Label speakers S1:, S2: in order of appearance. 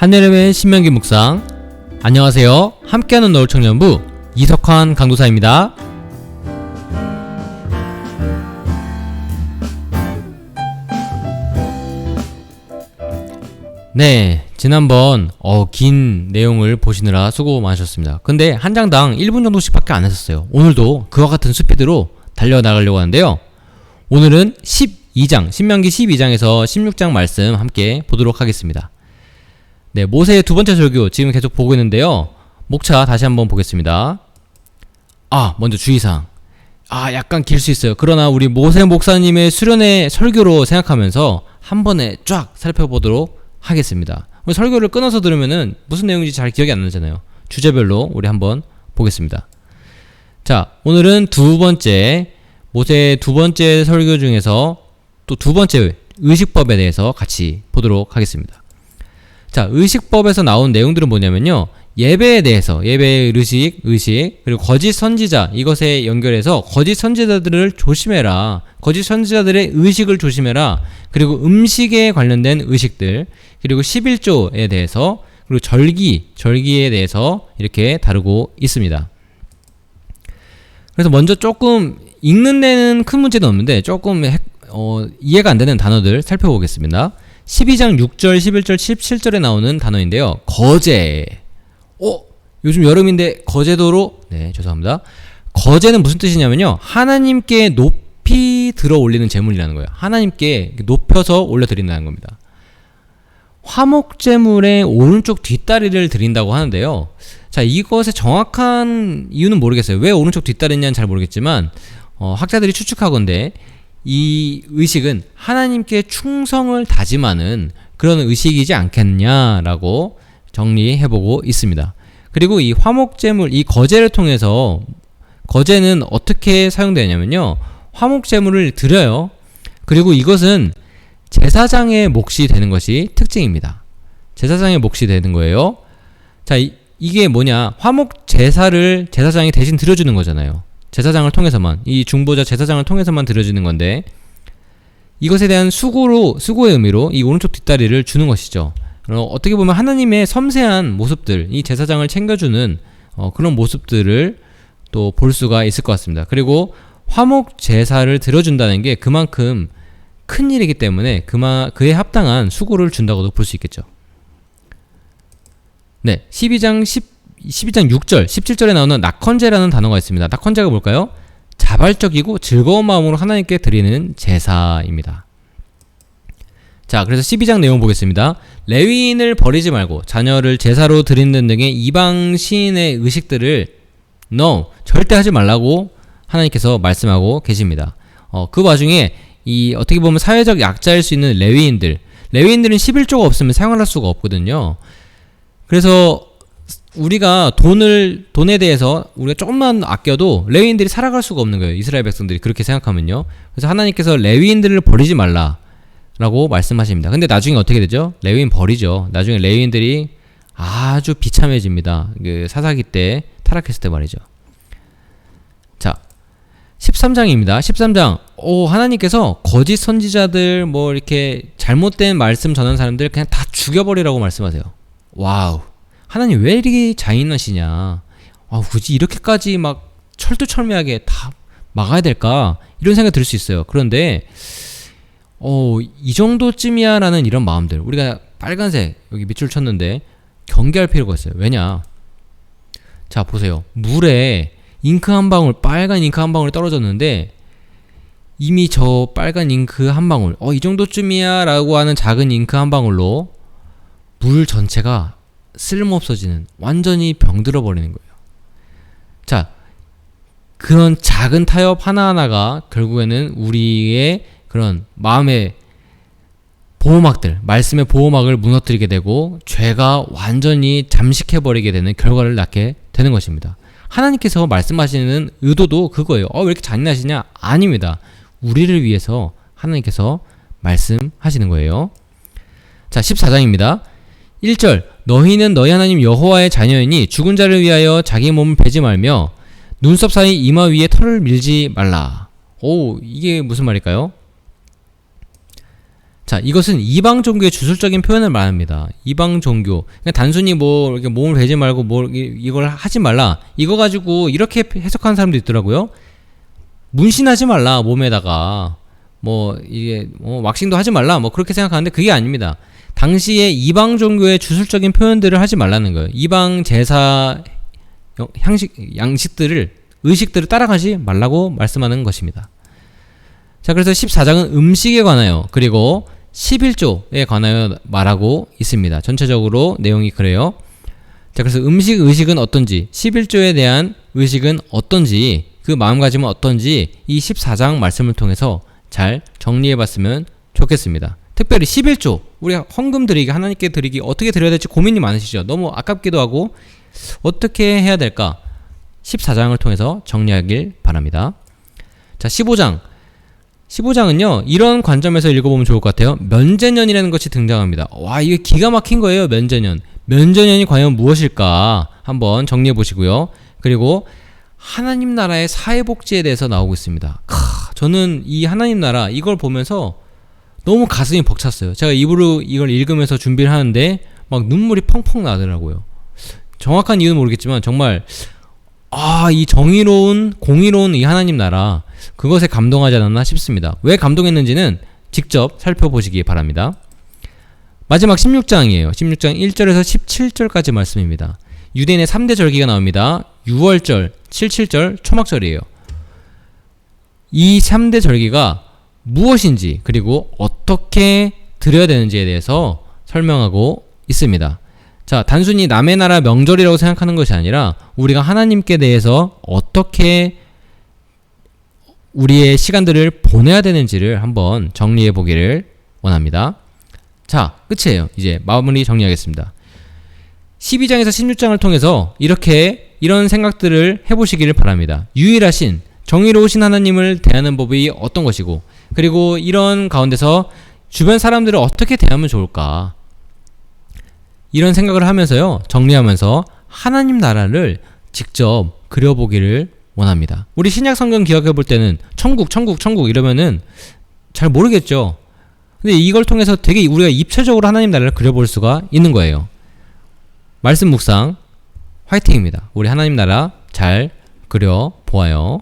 S1: 한여름의 신명기 묵상. 안녕하세요. 함께하는 노을청년부 이석환 강도사입니다. 네, 지난번 긴 내용을 보시느라 수고 많으셨습니다. 근데 한 장당 1분 정도씩 밖에 안 했었어요. 오늘도 그와 같은 스피드로 달려나가려고 하는데요. 오늘은 12장, 신명기 12장에서 16장 말씀 함께 보도록 하겠습니다. 네, 모세의 두 번째 설교 지금 계속 보고 있는데요. 목차 다시 한번 보겠습니다. 먼저 주의사항. 약간 길 수 있어요. 그러나 우리 모세 목사님의 수련의 설교로 생각하면서 한 번에 쫙 살펴보도록 하겠습니다. 설교를 끊어서 들으면은 무슨 내용인지 잘 기억이 안 나잖아요. 주제별로 우리 한번 보겠습니다. 자, 오늘은 두 번째, 모세의 두 번째 설교 중에서 또 두 번째 의식법에 대해서 같이 보도록 하겠습니다. 자, 의식법에서 나온 내용들은 뭐냐면요. 예배에 대해서, 예배의 의식, 그리고 거짓 선지자, 이것에 연결해서 거짓 선지자들을 조심해라. 거짓 선지자들의 의식을 조심해라. 그리고 음식에 관련된 의식들, 그리고 11조에 대해서, 그리고 절기에 대해서 이렇게 다루고 있습니다. 그래서 먼저 조금 읽는 데는 큰 문제는 없는데 조금 이해가 안 되는 단어들 살펴보겠습니다. 12장 6절, 11절, 17절에 나오는 단어인데요. 거제. 요즘 여름인데 거제도로, 네, 죄송합니다. 거제는 무슨 뜻이냐면요. 하나님께 높이 들어 올리는 제물이라는 거예요. 하나님께 높여서 올려드린다는 겁니다. 화목제물의 오른쪽 뒷다리를 드린다고 하는데요. 자, 이것의 정확한 이유는 모르겠어요. 왜 오른쪽 뒷다리냐는 잘 모르겠지만, 학자들이 추측하건대 이 의식은 하나님께 충성을 다짐하는 그런 의식이지 않겠냐라고 정리해보고 있습니다. 그리고 이 화목제물, 이 거제를 통해서, 거제는 어떻게 사용되냐면요. 화목제물을 드려요. 그리고 이것은 제사장의 몫이 되는 것이 특징입니다. 제사장의 몫이 되는 거예요. 자, 이게 뭐냐. 화목제사를 제사장이 대신 드려주는 거잖아요. 제사장을 통해서만, 이 중보자 제사장을 통해서만 드려지는 건데, 이것에 대한 수고의 의미로 이 오른쪽 뒷다리를 주는 것이죠. 어떻게 보면 하나님의 섬세한 모습들, 이 제사장을 챙겨주는 그런 모습들을 또 볼 수가 있을 것 같습니다. 그리고 화목 제사를 드려준다는 게 그만큼 큰 일이기 때문에 그에 합당한 수고를 준다고도 볼 수 있겠죠. 네, 12장 6절, 17절에 나오는 낙헌제라는 단어가 있습니다. 낙헌제가 뭘까요? 자발적이고 즐거운 마음으로 하나님께 드리는 제사입니다. 자, 그래서 12장 내용 보겠습니다. 레위인을 버리지 말고 자녀를 제사로 드리는 등의 이방 시인의 의식들을 절대 하지 말라고 하나님께서 말씀하고 계십니다. 그 와중에 어떻게 보면 사회적 약자일 수 있는 레위인들은 11조가 없으면 생활할 수가 없거든요. 그래서 우리가 돈에 대해서 우리가 조금만 아껴도 레위인들이 살아갈 수가 없는 거예요. 이스라엘 백성들이 그렇게 생각하면요. 그래서 하나님께서 레위인들을 버리지 말라라고 말씀하십니다. 근데 나중에 어떻게 되죠? 레위인 버리죠. 나중에 레위인들이 아주 비참해집니다. 사사기 때 타락했을 때 말이죠. 자, 13장입니다. 13장. 하나님께서 거짓 선지자들, 이렇게 잘못된 말씀 전하는 사람들 그냥 다 죽여버리라고 말씀하세요. 와우. 하나님 왜 이렇게 잔인하시냐. 굳이 이렇게까지 막 철두철미하게 다 막아야 될까? 이런 생각이 들 수 있어요. 그런데 이 정도쯤이야 라는 이런 마음들, 우리가 빨간색 여기 밑줄 쳤는데 경계할 필요가 있어요. 왜냐? 자, 보세요. 물에 잉크 한 방울, 빨간 잉크 한 방울이 떨어졌는데 이미 저 빨간 잉크 한 방울, 이 정도쯤이야 라고 하는 작은 잉크 한 방울로 물 전체가 쓸모없어지는, 완전히 병들어 버리는 거예요. 자, 그런 작은 타협 하나하나가 결국에는 우리의 그런 마음의 보호막들, 말씀의 보호막을 무너뜨리게 되고 죄가 완전히 잠식해버리게 되는 결과를 낳게 되는 것입니다. 하나님께서 말씀하시는 의도도 그거예요. 왜 이렇게 잔인하시냐? 아닙니다. 우리를 위해서 하나님께서 말씀하시는 거예요. 자, 14장입니다. 1절. 너희는 너희 하나님 여호와의 자녀이니 죽은 자를 위하여 자기 몸을 베지 말며 눈썹 사이 이마 위에 털을 밀지 말라. 이게 무슨 말일까요? 자, 이것은 이방 종교의 주술적인 표현을 말합니다. 이방 종교. 그냥 단순히 뭐 이렇게 몸을 베지 말고 이걸 하지 말라. 이거 가지고 이렇게 해석하는 사람도 있더라고요. 문신하지 말라 몸에다가 뭐 이게 왁싱도 하지 말라 뭐 그렇게 생각하는데 그게 아닙니다. 당시에 이방 종교의 주술적인 표현들을 하지 말라는 거예요. 이방 제사 의식들을 따라가지 말라고 말씀하는 것입니다. 자, 그래서 14장은 음식에 관하여 그리고 11조에 관하여 말하고 있습니다. 전체적으로 내용이 그래요. 자, 그래서 의식은 어떤지, 11조에 대한 의식은 어떤지, 그 마음가짐은 어떤지 이 14장 말씀을 통해서 잘 정리해봤으면 좋겠습니다. 특별히 11조, 우리가 헌금 드리기, 하나님께 드리기 어떻게 드려야 될지 고민이 많으시죠? 너무 아깝기도 하고 어떻게 해야 될까? 14장을 통해서 정리하길 바랍니다. 자, 15장은요 이런 관점에서 읽어보면 좋을 것 같아요. 면제년이라는 것이 등장합니다. 와, 이게 기가 막힌 거예요. 면제년이 과연 무엇일까 한번 정리해 보시고요. 그리고 하나님 나라의 사회복지에 대해서 나오고 있습니다. 저는 이 하나님 나라 이걸 보면서 너무 가슴이 벅찼어요. 제가 입으로 이걸 읽으면서 준비를 하는데 막 눈물이 펑펑 나더라고요. 정확한 이유는 모르겠지만 정말 이 정의로운 공의로운 이 하나님 나라 그것에 감동하지 않았나 싶습니다. 왜 감동했는지는 직접 살펴보시기 바랍니다. 마지막 16장이에요. 16장 1절에서 17절까지 말씀입니다. 유대인의 3대 절기가 나옵니다. 6월절, 77절, 초막절이에요. 이 3대 절기가 무엇인지 그리고 어떻게 드려야 되는지에 대해서 설명하고 있습니다. 자, 단순히 남의 나라 명절이라고 생각하는 것이 아니라 우리가 하나님께 대해서 어떻게 우리의 시간들을 보내야 되는지를 한번 정리해 보기를 원합니다. 자, 끝이에요. 이제 마무리 정리하겠습니다. 12장에서 16장을 통해서 이런 생각들을 해보시기를 바랍니다. 유일하신 정의로우신 하나님을 대하는 법이 어떤 것이고 그리고 이런 가운데서 주변 사람들을 어떻게 대하면 좋을까 이런 생각을 하면서요 정리하면서 하나님 나라를 직접 그려보기를 원합니다. 우리 신약 성경 기억해 볼 때는 천국 이러면은 잘 모르겠죠. 근데 이걸 통해서 되게 우리가 입체적으로 하나님 나라를 그려볼 수가 있는 거예요. 말씀 묵상 화이팅입니다. 우리 하나님 나라 잘 그려보아요.